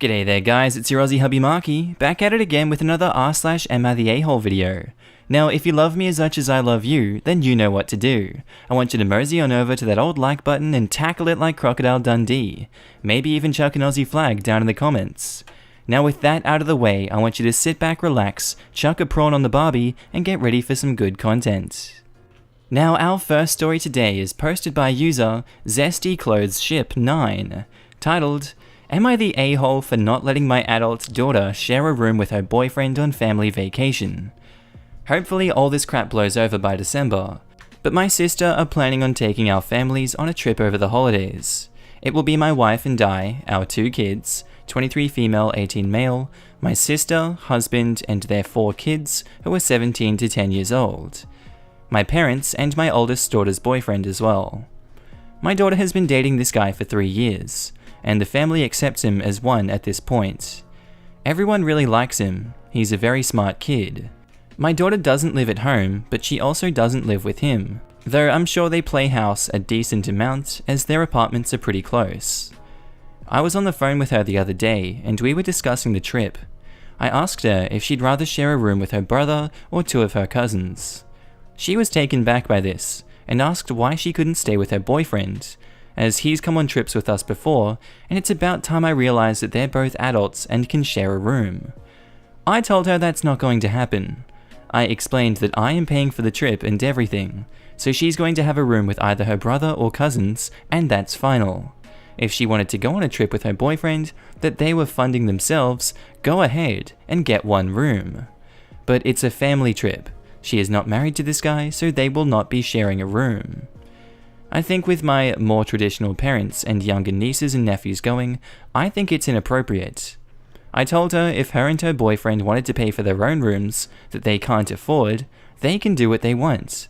G'day there guys, it's your Aussie Hubby Markee, back at it again with another r/AmITheA video. Now if you love me as much as I love you, then you know what to do. I want you to mosey on over to that old like button and tackle it like Crocodile Dundee. Maybe even chuck an Aussie flag down in the comments. Now with that out of the way, I want you to sit back, relax, chuck a prawn on the barbie, and get ready for some good content. Now our first story today is posted by user ZestyClothesShip9, titled, "Am I the a-hole for not letting my adult daughter share a room with her boyfriend on family vacation? Hopefully all this crap blows over by December, but my sister are planning on taking our families on a trip over the holidays. It will be my wife and I, our 2 kids, 23 female, 18 male, my sister, husband, and their 4 kids who are 17 to 10 years old. My parents and my oldest daughter's boyfriend as well. My daughter has been dating this guy for 3 years. And the family accepts him as one at this point. Everyone really likes him, he's a very smart kid. My daughter doesn't live at home, but she also doesn't live with him, though I'm sure they play house a decent amount as their apartments are pretty close. I was on the phone with her the other day and we were discussing the trip. I asked her if she'd rather share a room with her brother or 2 of her cousins. She was taken back by this and asked why she couldn't stay with her boyfriend, as he's come on trips with us before, and it's about time I realized that they're both adults and can share a room. I told her that's not going to happen. I explained that I am paying for the trip and everything, so she's going to have a room with either her brother or cousins, and that's final. If she wanted to go on a trip with her boyfriend that they were funding themselves, go ahead and get one room. But it's a family trip. She is not married to this guy, so they will not be sharing a room. I think with my more traditional parents and younger nieces and nephews going, I think it's inappropriate. I told her if her and her boyfriend wanted to pay for their own rooms that they can't afford, they can do what they want.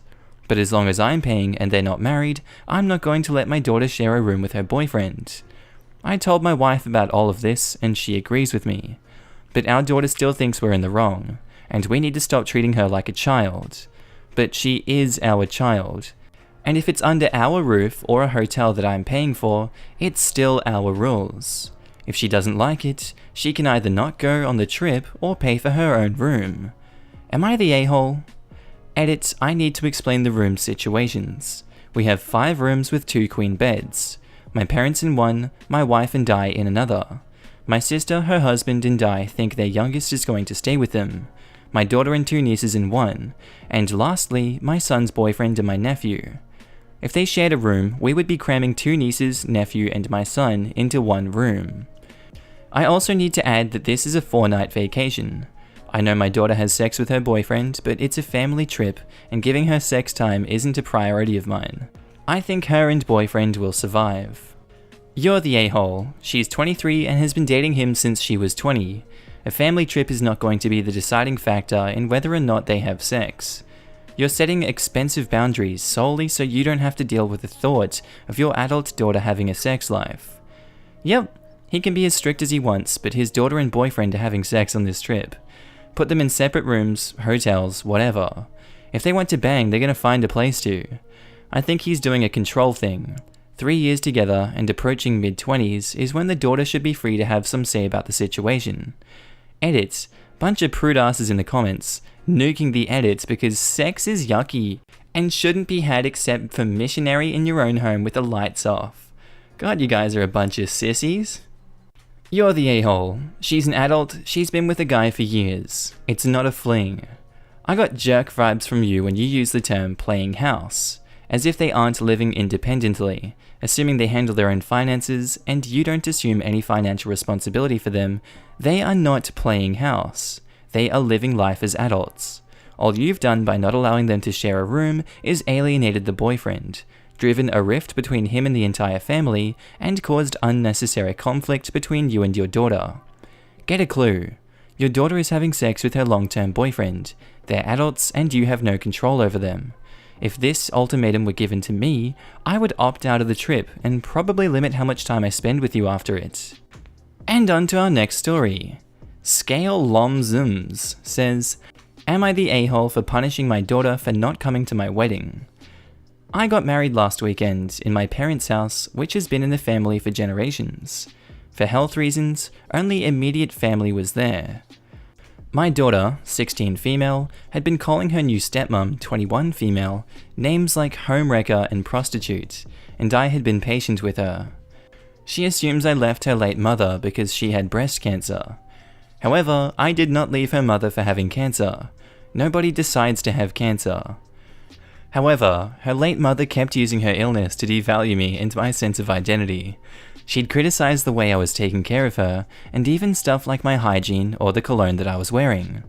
But as long as I'm paying and they're not married, I'm not going to let my daughter share a room with her boyfriend. I told my wife about all of this and she agrees with me. But our daughter still thinks we're in the wrong, and we need to stop treating her like a child. But she is our child. And if it's under our roof or a hotel that I'm paying for, it's still our rules. If she doesn't like it, she can either not go on the trip or pay for her own room. Am I the a-hole? Edit, I need to explain the room situations. We have 5 rooms with 2 queen beds. My parents in one, my wife and I in another. My sister, her husband and I think their youngest is going to stay with them. My daughter and 2 nieces in one. And lastly, my son's boyfriend and my nephew. If they shared a room, we would be cramming 2 nieces, nephew, and my son into one room. I also need to add that this is a 4-night vacation. I know my daughter has sex with her boyfriend, but it's a family trip, and giving her sex time isn't a priority of mine. I think her and boyfriend will survive. You're the a-hole. She's 23 and has been dating him since she was 20. A family trip is not going to be the deciding factor in whether or not they have sex. You're setting expensive boundaries solely so you don't have to deal with the thought of your adult daughter having a sex life. Yep, he can be as strict as he wants, but his daughter and boyfriend are having sex on this trip. Put them in separate rooms, hotels, whatever. If they want to bang, they're gonna find a place to. I think he's doing a control thing. 3 years together and approaching mid-20s is when the daughter should be free to have some say about the situation. Edit, bunch of prude asses in the comments, nuking the edits because sex is yucky and shouldn't be had except for missionary in your own home with the lights off. God, you guys are a bunch of sissies. You're the a-hole. She's an adult, she's been with a guy for years. It's not a fling. I got jerk vibes from you when you use the term playing house, as if they aren't living independently, assuming they handle their own finances and you don't assume any financial responsibility for them. They are not playing house. They are living life as adults. All you've done by not allowing them to share a room is alienated the boyfriend, driven a rift between him and the entire family, and caused unnecessary conflict between you and your daughter. Get a clue. Your daughter is having sex with her long-term boyfriend. They're adults and you have no control over them. If this ultimatum were given to me, I would opt out of the trip and probably limit how much time I spend with you after it. And on to our next story. Scale Lom Zooms says, "Am I the a-hole for punishing my daughter for not coming to my wedding? I got married last weekend in my parents' house, which has been in the family for generations. For health reasons, only immediate family was there. My daughter, 16 female, had been calling her new stepmom, 21 female, names like homewrecker and prostitute, and I had been patient with her. She assumes I left her late mother because she had breast cancer. However, I did not leave her mother for having cancer. Nobody decides to have cancer. However, her late mother kept using her illness to devalue me and my sense of identity. She'd criticized the way I was taking care of her, and even stuff like my hygiene or the cologne that I was wearing.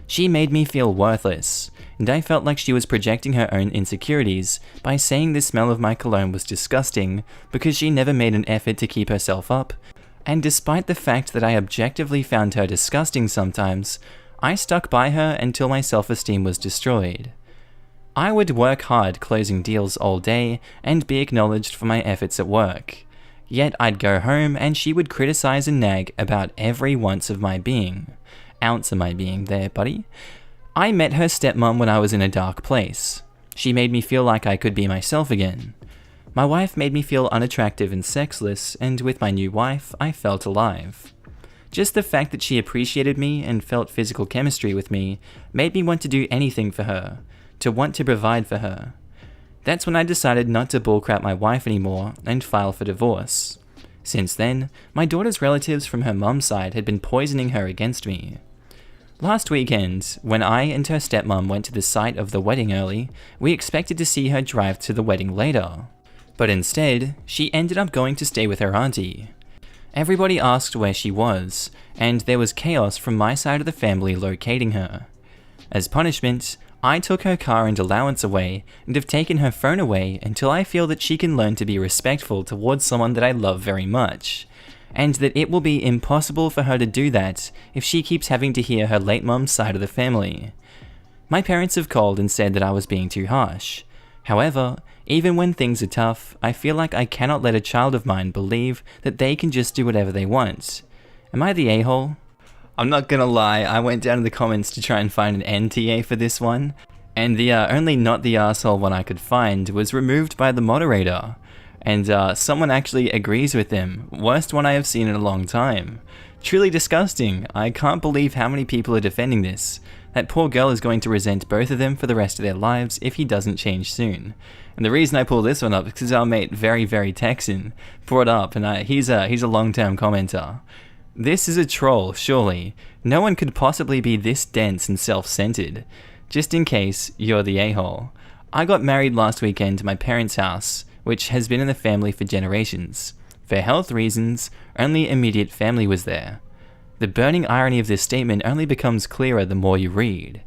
She made me feel worthless, and I felt like she was projecting her own insecurities by saying the smell of my cologne was disgusting because she never made an effort to keep herself up. And despite the fact that I objectively found her disgusting sometimes, I stuck by her until my self-esteem was destroyed. I would work hard closing deals all day and be acknowledged for my efforts at work. Yet I'd go home and she would criticize and nag about every ounce of my being. Ounce of my being there, buddy. I met her stepmom when I was in a dark place. She made me feel like I could be myself again. My wife made me feel unattractive and sexless, and with my new wife, I felt alive. Just the fact that she appreciated me and felt physical chemistry with me made me want to do anything for her, to want to provide for her. That's when I decided not to bullcrap my wife anymore and file for divorce. Since then, my daughter's relatives from her mum's side had been poisoning her against me. Last weekend, when I and her stepmom went to the site of the wedding early, we expected to see her drive to the wedding later. But instead, she ended up going to stay with her auntie. Everybody asked where she was, and there was chaos from my side of the family locating her. As punishment, I took her car and allowance away and have taken her phone away until I feel that she can learn to be respectful towards someone that I love very much, and that it will be impossible for her to do that if she keeps having to hear her late mum's side of the family. My parents have called and said that I was being too harsh. However, even when things are tough, I feel like I cannot let a child of mine believe that they can just do whatever they want. Am I the a-hole? I'm not gonna lie, I went down to the comments to try and find an NTA for this one, and the only not the arsehole one I could find was removed by the moderator. And someone actually agrees with them. Worst one I have seen in a long time. Truly disgusting. I can't believe how many people are defending this. That poor girl is going to resent both of them for the rest of their lives if he doesn't change soon. And the reason I pull this one up is because our mate Very Texan brought up, and he's a long-term commenter. This is a troll, surely. No one could possibly be this dense and self-centered. Just in case you're the a-hole. I got married last weekend to my parents' house, which has been in the family for generations. For health reasons, only immediate family was there. The burning irony of this statement only becomes clearer the more you read.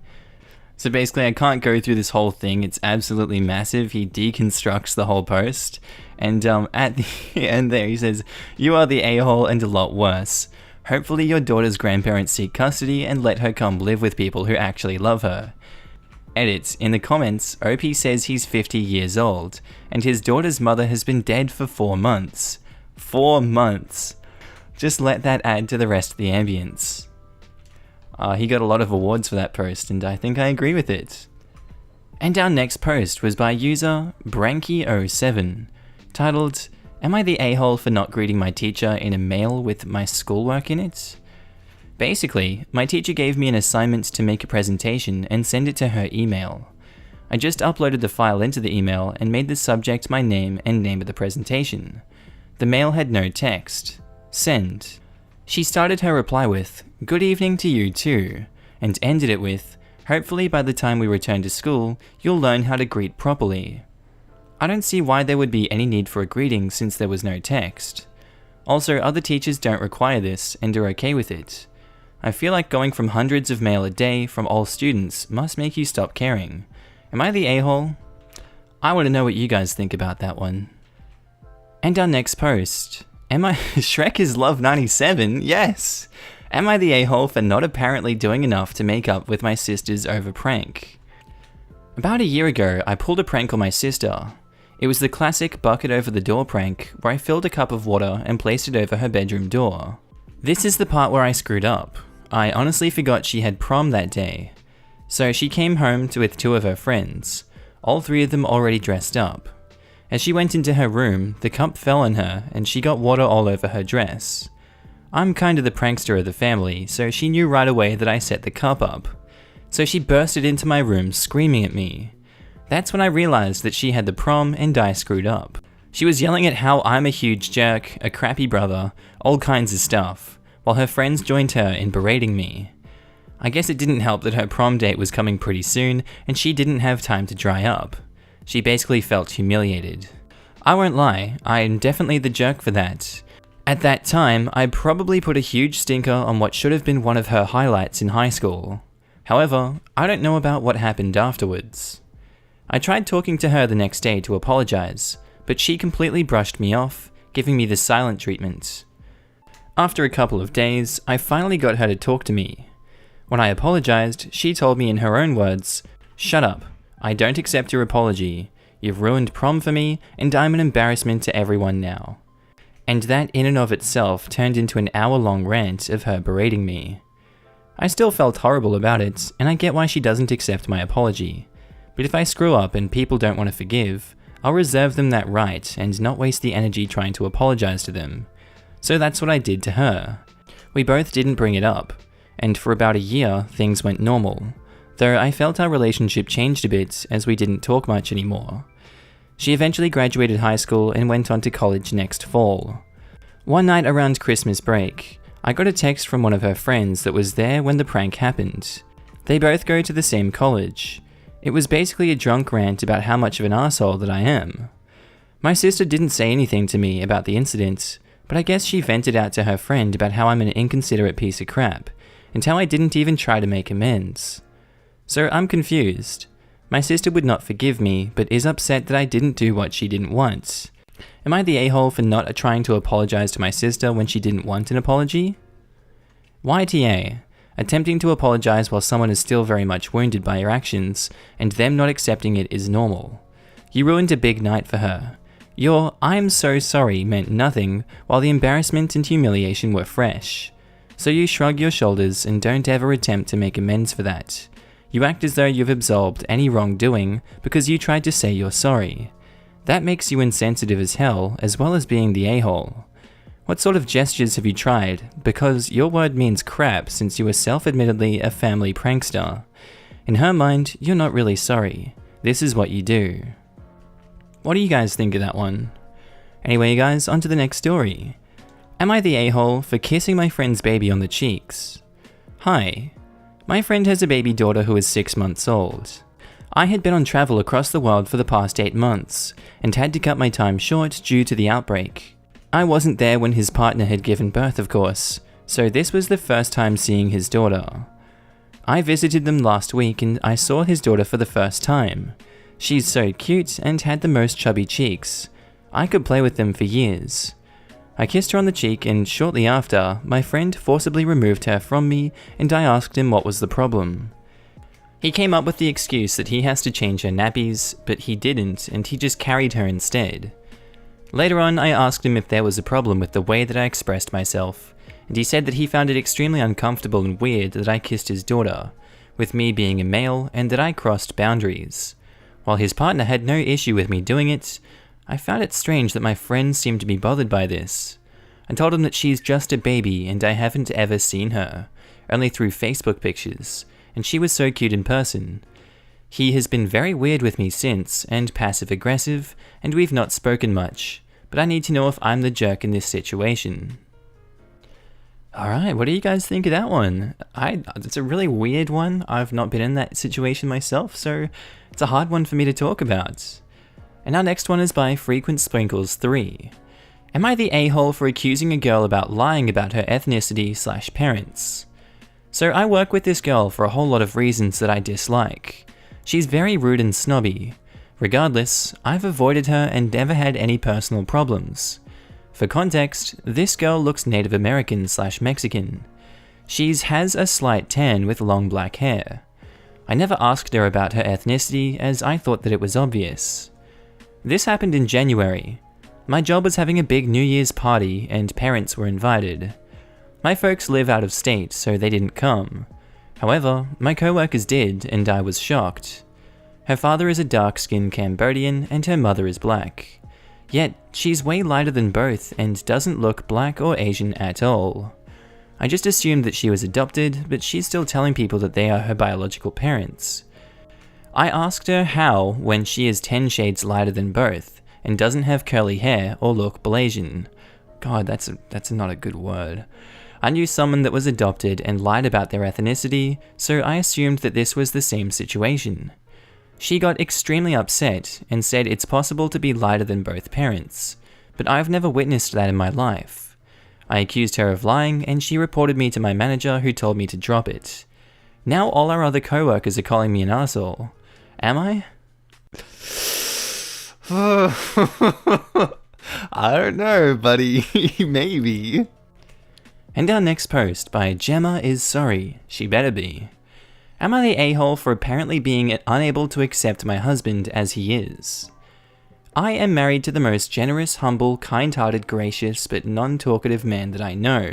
So basically, I can't go through this whole thing, it's absolutely massive. He deconstructs the whole post, and at the end there he says, "You are the a-hole and a lot worse. Hopefully your daughter's grandparents seek custody and let her come live with people who actually love her." Edit, in the comments, OP says he's 50 years old, and his daughter's mother has been dead for 4 months. 4 months! Just let that add to the rest of the ambience. He got a lot of awards for that post, and I think I agree with it. And our next post was by user Branky07, titled, "Am I the a-hole for not greeting my teacher in a mail with my schoolwork in it?" Basically, my teacher gave me an assignment to make a presentation and send it to her email. I just uploaded the file into the email and made the subject my name and name of the presentation. The mail had no text. Send. She started her reply with, "Good evening to you too," and ended it with, "Hopefully by the time we return to school, you'll learn how to greet properly." I don't see why there would be any need for a greeting since there was no text. Also, other teachers don't require this and are okay with it. I feel like going from hundreds of mail a day from all students must make you stop caring. Am I the a-hole? I want to know what you guys think about that one. And our next post. Am I Shrek is Love 97? Yes! Am I the a-hole for not apparently doing enough to make up with my sisters over prank? About a year ago, I pulled a prank on my sister. It was the classic bucket over the door prank where I filled a cup of water and placed it over her bedroom door. This is the part where I screwed up. I honestly forgot she had prom that day. So she came home with 2 of her friends, all 3 of them already dressed up. As she went into her room, the cup fell on her and she got water all over her dress. I'm kinda the prankster of the family, so she knew right away that I set the cup up. So she bursted into my room screaming at me. That's when I realized that she had the prom and I screwed up. She was yelling at how I'm a huge jerk, a crappy brother, all kinds of stuff, while her friends joined her in berating me. I guess it didn't help that her prom date was coming pretty soon and she didn't have time to dry up. She basically felt humiliated. I won't lie, I'm definitely the jerk for that. At that time, I probably put a huge stinker on what should have been one of her highlights in high school. However, I don't know about what happened afterwards. I tried talking to her the next day to apologize, but she completely brushed me off, giving me the silent treatment. After a couple of days, I finally got her to talk to me. When I apologized, she told me in her own words, "Shut up, I don't accept your apology. You've ruined prom for me, and I'm an embarrassment to everyone now." And that in and of itself turned into an hour-long rant of her berating me. I still felt horrible about it, and I get why she doesn't accept my apology. But if I screw up and people don't want to forgive, I'll reserve them that right and not waste the energy trying to apologize to them. So that's what I did to her. We both didn't bring it up, and for about a year, things went normal, though I felt our relationship changed a bit as we didn't talk much anymore. She eventually graduated high school and went on to college next fall. One night around Christmas break, I got a text from one of her friends that was there when the prank happened. They both go to the same college. It was basically a drunk rant about how much of an arsehole that I am. My sister didn't say anything to me about the incident, but I guess she vented out to her friend about how I'm an inconsiderate piece of crap, and how I didn't even try to make amends. So I'm confused. My sister would not forgive me, but is upset that I didn't do what she didn't want. Am I the a-hole for not trying to apologize to my sister when she didn't want an apology? YTA. Attempting to apologize while someone is still very much wounded by your actions, and them not accepting it is normal. You ruined a big night for her. Your "I'm so sorry" meant nothing, while the embarrassment and humiliation were fresh. So you shrug your shoulders and don't ever attempt to make amends for that. You act as though you've absolved any wrongdoing because you tried to say you're sorry. That makes you insensitive as hell, as well as being the a-hole. What sort of gestures have you tried? Because your word means crap since you were self-admittedly a family prankster. In her mind, you're not really sorry. This is what you do. What do you guys think of that one? Anyway guys, on to the next story. Am I the a-hole for kissing my friend's baby on the cheeks? Hi. My friend has a baby daughter who is 6 months old. I had been on travel across the world for the past 8 months, and had to cut my time short due to the outbreak. I wasn't there when his partner had given birth, of course, so this was the first time seeing his daughter. I visited them last week and I saw his daughter for the first time. She's so cute and had the most chubby cheeks. I could play with them for years. I kissed her on the cheek and shortly after, my friend forcibly removed her from me and I asked him what was the problem. He came up with the excuse that he has to change her nappies, but he didn't and he just carried her instead. Later on, I asked him if there was a problem with the way that I expressed myself, and he said that he found it extremely uncomfortable and weird that I kissed his daughter, with me being a male, and that I crossed boundaries. While his partner had no issue with me doing it, I found it strange that my friend seemed to be bothered by this. I told him that she's just a baby and I haven't ever seen her, only through Facebook pictures, and she was so cute in person. He has been very weird with me since, and passive-aggressive, and we've not spoken much. But I need to know if I'm the jerk in this situation. Alright, what do you guys think of that one? It's a really weird one. I've not been in that situation myself, so it's a hard one for me to talk about. And our next one is by Frequent Sprinkles 3. Am I the a-hole for accusing a girl about lying about her ethnicity/parents? So I work with this girl for a whole lot of reasons that I dislike. She's very rude and snobby. Regardless, I've avoided her and never had any personal problems. For context, this girl looks Native American/Mexican. She has a slight tan with long black hair. I never asked her about her ethnicity as I thought that it was obvious. This happened in January. My job was having a big New Year's party and parents were invited. My folks live out of state, so they didn't come. However, my co-workers did and I was shocked. Her father is a dark-skinned Cambodian and her mother is black. Yet, she's way lighter than both and doesn't look black or Asian at all. I just assumed that she was adopted, but she's still telling people that they are her biological parents. I asked her how when she is 10 shades lighter than both, and doesn't have curly hair or look Blasian. God, that's not a good word. I knew someone that was adopted and lied about their ethnicity, so I assumed that this was the same situation. She got extremely upset and said it's possible to be lighter than both parents, but I've never witnessed that in my life. I accused her of lying and she reported me to my manager, who told me to drop it. Now all our other co-workers are calling me an asshole. Am I? I don't know, buddy. Maybe. And our next post by Gemma is sorry, she better be. Am I the a-hole for apparently being unable to accept my husband as he is? I am married to the most generous, humble, kind-hearted, gracious, but non-talkative man that I know.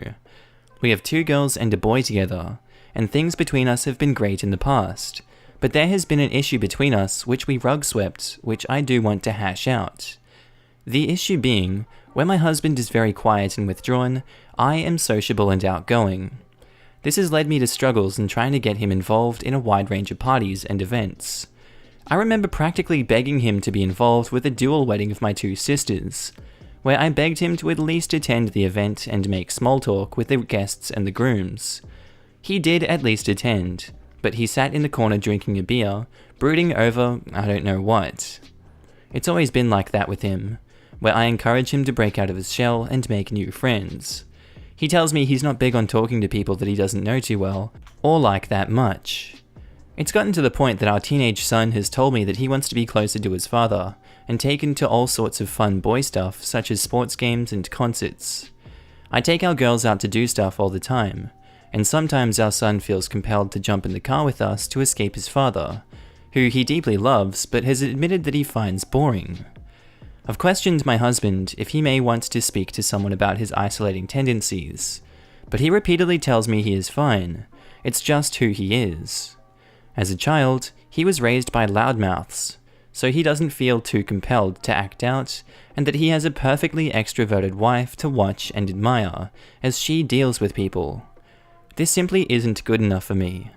We have 2 girls and a boy together, and things between us have been great in the past, but there has been an issue between us which we rug-swept, which I do want to hash out. The issue being, when my husband is very quiet and withdrawn, I am sociable and outgoing. This has led me to struggles in trying to get him involved in a wide range of parties and events. I remember practically begging him to be involved with the dual wedding of my 2 sisters, where I begged him to at least attend the event and make small talk with the guests and the grooms. He did at least attend, but he sat in the corner drinking a beer, brooding over I don't know what. It's always been like that with him, where I encourage him to break out of his shell and make new friends. He tells me he's not big on talking to people that he doesn't know too well, or like that much. It's gotten to the point that our teenage son has told me that he wants to be closer to his father, and taken to all sorts of fun boy stuff such as sports games and concerts. I take our girls out to do stuff all the time, and sometimes our son feels compelled to jump in the car with us to escape his father, who he deeply loves but has admitted that he finds boring. I've questioned my husband if he may want to speak to someone about his isolating tendencies, but he repeatedly tells me he is fine, it's just who he is. As a child, he was raised by loudmouths, so he doesn't feel too compelled to act out, and that he has a perfectly extroverted wife to watch and admire as she deals with people. This simply isn't good enough for me.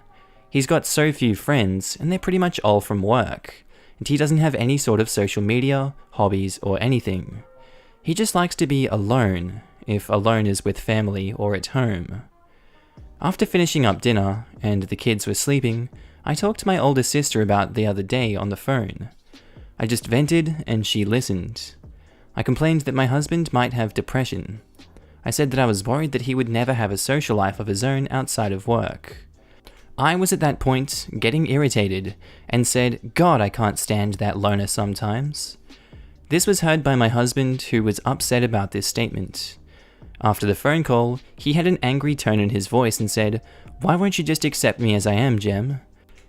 He's got so few friends, and they're pretty much all from work, and he doesn't have any sort of social media, hobbies, or anything. He just likes to be alone, if alone is with family or at home. After finishing up dinner, and the kids were sleeping, I talked to my older sister about the other day on the phone. I just vented, and she listened. I complained that my husband might have depression. I said that I was worried that he would never have a social life of his own outside of work. I was at that point getting irritated and said, God, I can't stand that loner sometimes. This was heard by my husband, who was upset about this statement. After the phone call, he had an angry tone in his voice and said, why won't you just accept me as I am, Jem?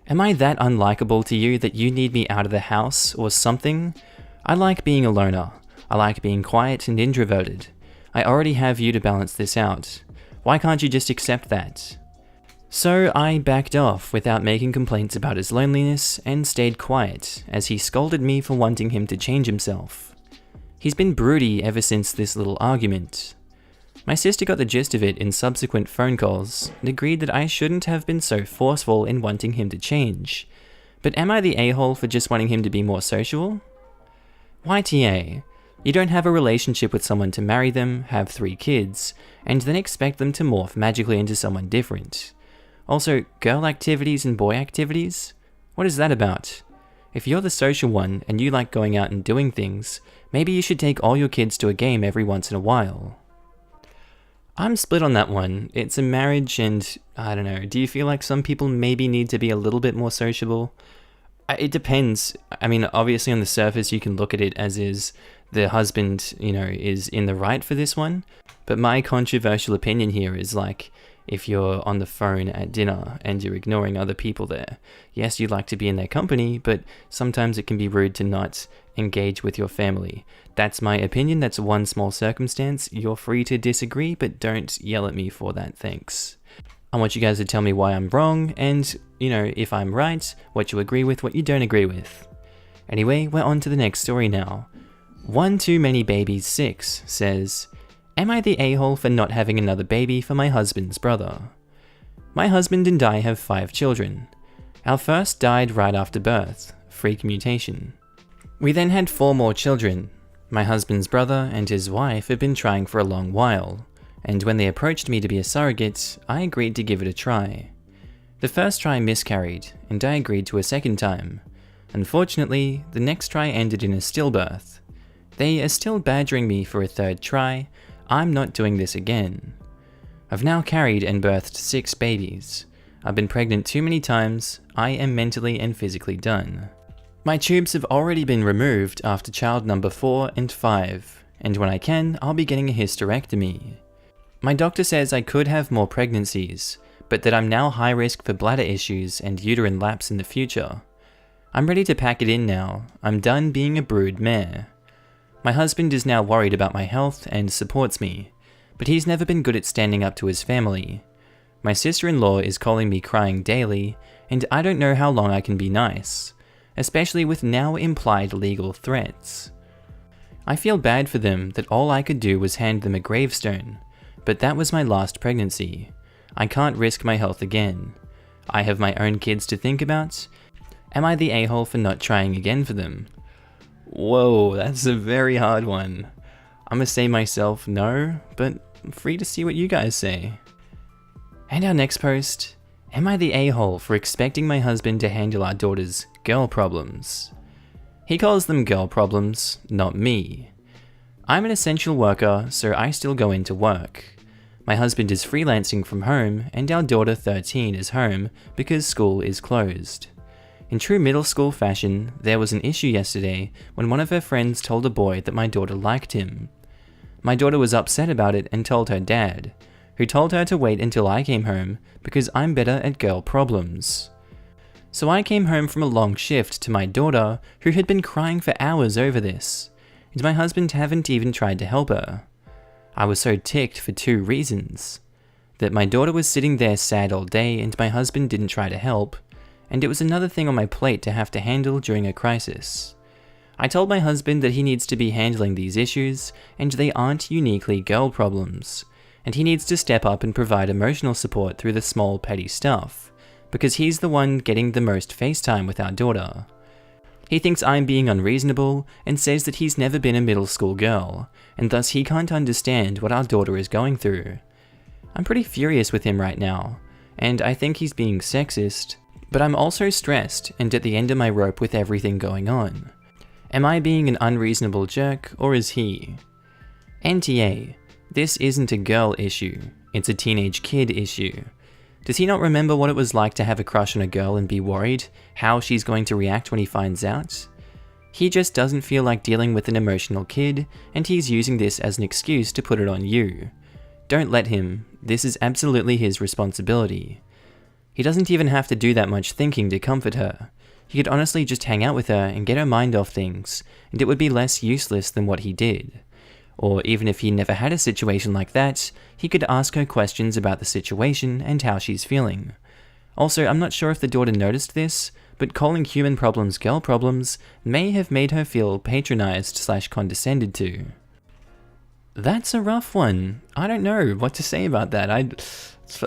Am I that unlikable to you that you need me out of the house or something? I like being a loner. I like being quiet and introverted. I already have you to balance this out. Why can't you just accept that? So I backed off without making complaints about his loneliness and stayed quiet as he scolded me for wanting him to change himself. He's been broody ever since this little argument. My sister got the gist of it in subsequent phone calls and agreed that I shouldn't have been so forceful in wanting him to change. But am I the a-hole for just wanting him to be more sociable? YTA, you don't have a relationship with someone to marry them, have 3 kids, and then expect them to morph magically into someone different. Also, girl activities and boy activities? What is that about? If you're the social one and you like going out and doing things, maybe you should take all your kids to a game every once in a while. I'm split on that one. It's a marriage and, I don't know, do you feel like some people maybe need to be a little bit more sociable? It depends. I mean, obviously on the surface you can look at it as is the husband, is in the right for this one. But my controversial opinion here is like, if you're on the phone at dinner and you're ignoring other people there, yes, you'd like to be in their company, but sometimes it can be rude to not engage with your family. That's my opinion. That's one small circumstance. You're free to disagree, but don't yell at me for that, thanks. I want you guys to tell me why I'm wrong and, if I'm right, what you agree with, what you don't agree with. Anyway, we're on to the next story now. One Too Many Babies 6 says, Am I the a-hole for not having another baby for my husband's brother? My husband and I have 5 children. Our first died right after birth, freak mutation. We then had 4 more children. My husband's brother and his wife have been trying for a long while, and when they approached me to be a surrogate, I agreed to give it a try. The first try miscarried, and I agreed to a second time. Unfortunately, the next try ended in a stillbirth. They are still badgering me for a third try. I'm not doing this again. I've now carried and birthed 6 babies. I've been pregnant too many times. I am mentally and physically done. My tubes have already been removed after child number 4 and 5, and when I can, I'll be getting a hysterectomy. My doctor says I could have more pregnancies, but that I'm now high risk for bladder issues and uterine lapse in the future. I'm ready to pack it in now. I'm done being a brood mare. My husband is now worried about my health and supports me, but he's never been good at standing up to his family. My sister-in-law is calling me crying daily, and I don't know how long I can be nice, especially with now implied legal threats. I feel bad for them that all I could do was hand them a gravestone, but that was my last pregnancy. I can't risk my health again. I have my own kids to think about. Am I the a-hole for not trying again for them? Whoa, that's a very hard one. I'm gonna say myself no, but I'm free to see what you guys say. And our next post, am I the a-hole for expecting my husband to handle our daughter's girl problems? He calls them girl problems, not me. I'm an essential worker, so I still go into work. My husband is freelancing from home, and our daughter 13 is home because school is closed. In true middle school fashion, there was an issue yesterday when one of her friends told a boy that my daughter liked him. My daughter was upset about it and told her dad, who told her to wait until I came home because I'm better at girl problems. So I came home from a long shift to my daughter, who had been crying for hours over this, and my husband haven't even tried to help her. I was so ticked for 2 reasons. That my daughter was sitting there sad all day and my husband didn't try to help, and it was another thing on my plate to have to handle during a crisis. I told my husband that he needs to be handling these issues, and they aren't uniquely girl problems, and he needs to step up and provide emotional support through the small petty stuff, because he's the one getting the most FaceTime with our daughter. He thinks I'm being unreasonable and says that he's never been a middle school girl, and thus he can't understand what our daughter is going through. I'm pretty furious with him right now, and I think he's being sexist, but I'm also stressed and at the end of my rope with everything going on. Am I being an unreasonable jerk, or is he? NTA, this isn't a girl issue, it's a teenage kid issue. Does he not remember what it was like to have a crush on a girl and be worried how she's going to react when he finds out? He just doesn't feel like dealing with an emotional kid, and he's using this as an excuse to put it on you. Don't let him. This is absolutely his responsibility. He doesn't even have to do that much thinking to comfort her. He could honestly just hang out with her and get her mind off things, and it would be less useless than what he did. Or even if he never had a situation like that, he could ask her questions about the situation and how she's feeling. Also, I'm not sure if the daughter noticed this, but calling human problems girl problems may have made her feel patronized/condescended to. That's a rough one. I don't know what to say about that.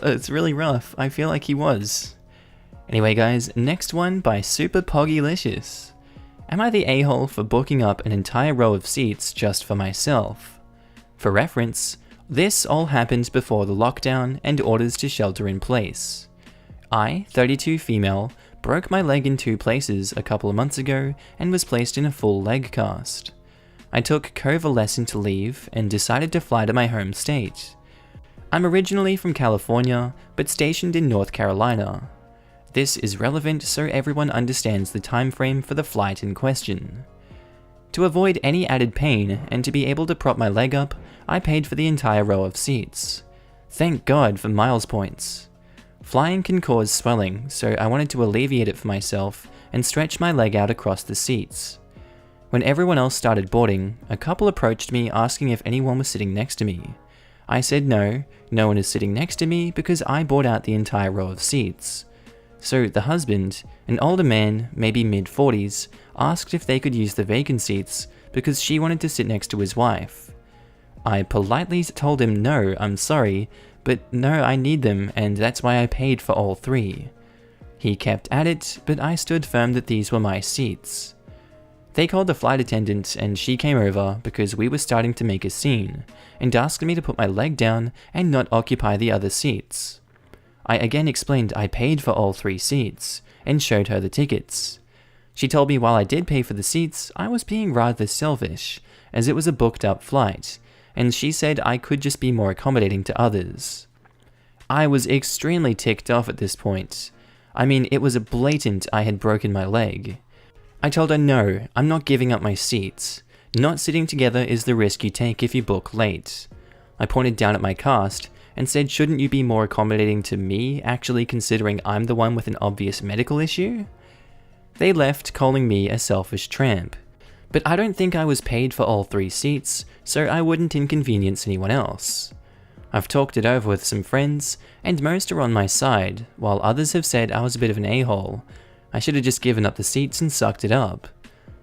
It's really rough. I feel like he was. Anyway guys, next one by Super Poggylicious. Am I the a-hole for booking up an entire row of seats just for myself? For reference, this all happened before the lockdown and orders to shelter in place. I, 32 female, broke my leg in 2 places a couple of months ago and was placed in a full leg cast. I took convalescent leave and decided to fly to my home state. I'm originally from California, but stationed in North Carolina. This is relevant so everyone understands the time frame for the flight in question. To avoid any added pain and to be able to prop my leg up, I paid for the entire row of seats. Thank God for miles points. Flying can cause swelling, so I wanted to alleviate it for myself and stretch my leg out across the seats. When everyone else started boarding, a couple approached me asking if anyone was sitting next to me. I said no one is sitting next to me because I bought out the entire row of seats. So the husband, an older man, maybe mid-40s, asked if they could use the vacant seats because she wanted to sit next to his wife. I politely told him no, I'm sorry, but no, I need them and that's why I paid for all 3. He kept at it, but I stood firm that these were my seats. They called the flight attendant and she came over because we were starting to make a scene and asked me to put my leg down and not occupy the other seats. I again explained I paid for all 3 seats and showed her the tickets. She told me while I did pay for the seats, I was being rather selfish as it was a booked up flight, and she said I could just be more accommodating to others. I was extremely ticked off at this point. I mean, it was a blatant I had broken my leg. I told her no, I'm not giving up my seats. Not sitting together is the risk you take if you book late. I pointed down at my cast and said, shouldn't you be more accommodating to me, actually considering I'm the one with an obvious medical issue? They left, calling me a selfish tramp. But I don't think I was paid for all 3 seats, so I wouldn't inconvenience anyone else. I've talked it over with some friends, and most are on my side, while others have said I was a bit of an a-hole. I should have just given up the seats and sucked it up.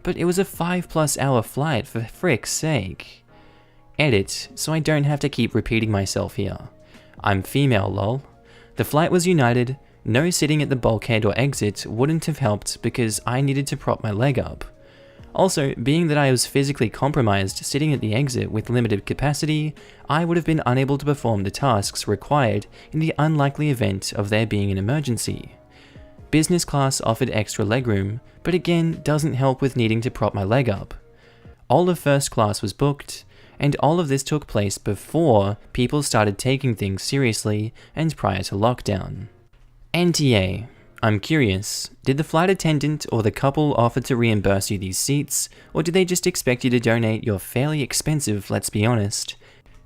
But it was a 5+ hour flight, for frick's sake. Edit, so I don't have to keep repeating myself here. I'm female, lol. The flight was United. No sitting at the bulkhead or exit wouldn't have helped because I needed to prop my leg up. Also, being that I was physically compromised sitting at the exit with limited capacity, I would have been unable to perform the tasks required in the unlikely event of there being an emergency. Business class offered extra legroom, but again doesn't help with needing to prop my leg up. All of first class was booked, and all of this took place before people started taking things seriously and prior to lockdown. NTA. I'm curious, did the flight attendant or the couple offer to reimburse you these seats, or did they just expect you to donate your fairly expensive, let's be honest,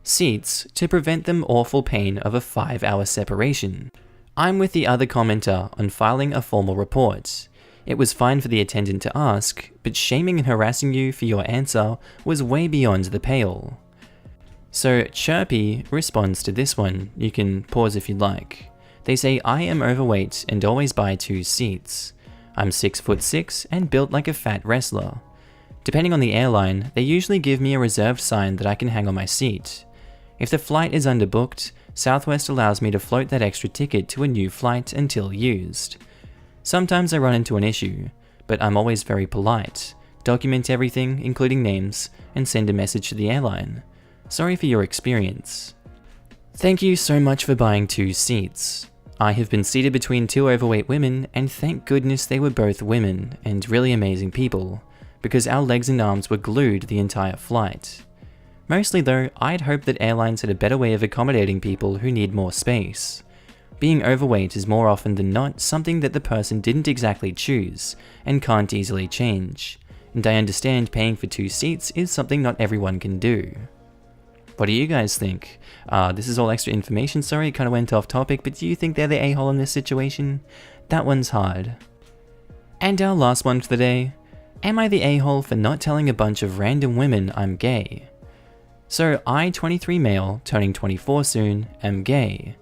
seats to prevent them awful pain of a 5-hour separation? I'm with the other commenter on filing a formal report. It was fine for the attendant to ask, but shaming and harassing you for your answer was way beyond the pale. So Chirpy responds to this one. You can pause if you'd like. They say I am overweight and always buy 2 seats. I'm 6'6" and built like a fat wrestler. Depending on the airline, they usually give me a reserved sign that I can hang on my seat. If the flight is underbooked, Southwest allows me to float that extra ticket to a new flight until used. Sometimes I run into an issue, but I'm always very polite, document everything, including names, and send a message to the airline. Sorry for your experience. Thank you so much for buying 2 seats. I have been seated between 2 overweight women, and thank goodness they were both women and really amazing people, because our legs and arms were glued the entire flight. Mostly though, I'd hoped that airlines had a better way of accommodating people who need more space. Being overweight is more often than not something that the person didn't exactly choose and can't easily change, and I understand paying for 2 seats is something not everyone can do. What do you guys think? This is all extra information, sorry, it kind of went off topic, but do you think they're the a-hole in this situation? That one's hard. And our last one for the day. Am I the a-hole for not telling a bunch of random women I'm gay? So I, 23 male, turning 24 soon, am gay.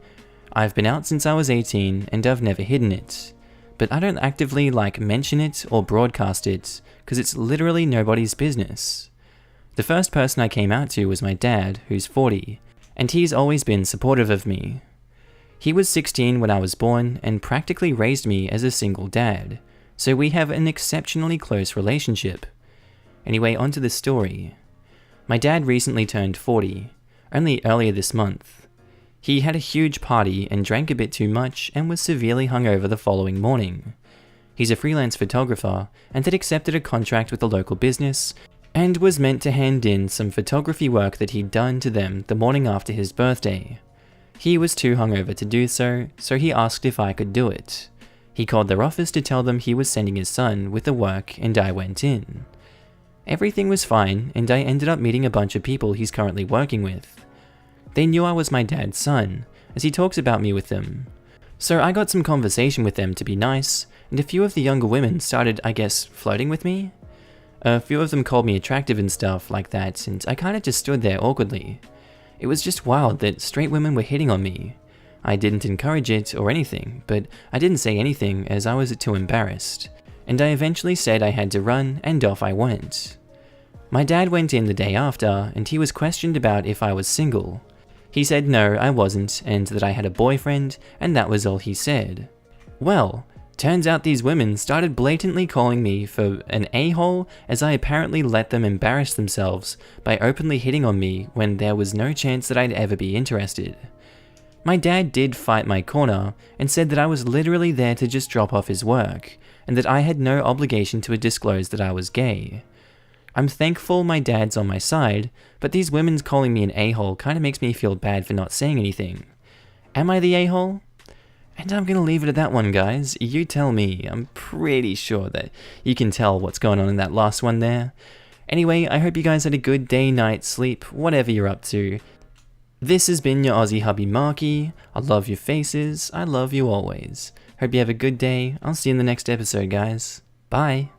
I've been out since I was 18 and I've never hidden it. But I don't actively mention it or broadcast it, because it's literally nobody's business. The first person I came out to was my dad, who's 40, and he's always been supportive of me. He was 16 when I was born and practically raised me as a single dad, so we have an exceptionally close relationship. Anyway, onto the story. My dad recently turned 40, only earlier this month. He had a huge party and drank a bit too much and was severely hungover the following morning. He's a freelance photographer and had accepted a contract with a local business and was meant to hand in some photography work that he'd done to them the morning after his birthday. He was too hungover to do so, so he asked if I could do it. He called their office to tell them he was sending his son with the work, and I went in. Everything was fine, and I ended up meeting a bunch of people he's currently working with. They knew I was my dad's son, as he talks about me with them. So I got some conversation with them to be nice, and a few of the younger women started, I guess, flirting with me. A few of them called me attractive and stuff like that, and I kinda just stood there awkwardly. It was just wild that straight women were hitting on me. I didn't encourage it or anything, but I didn't say anything as I was too embarrassed, and I eventually said I had to run, and off I went. My dad went in the day after, and he was questioned about if I was single. He said no, I wasn't, and that I had a boyfriend, and that was all he said. Well, turns out these women started blatantly calling me for an a-hole, as I apparently let them embarrass themselves by openly hitting on me when there was no chance that I'd ever be interested. My dad did fight my corner and said that I was literally there to just drop off his work, and that I had no obligation to disclose that I was gay. I'm thankful my dad's on my side, but these women calling me an a-hole kinda makes me feel bad for not saying anything. Am I the a-hole? And I'm gonna leave it at that one, guys. You tell me. I'm pretty sure that you can tell what's going on in that last one there. Anyway, I hope you guys had a good day, night, sleep, whatever you're up to. This has been your Aussie hubby Markee. I love your faces. I love you always. Hope you have a good day. I'll see you in the next episode, guys. Bye.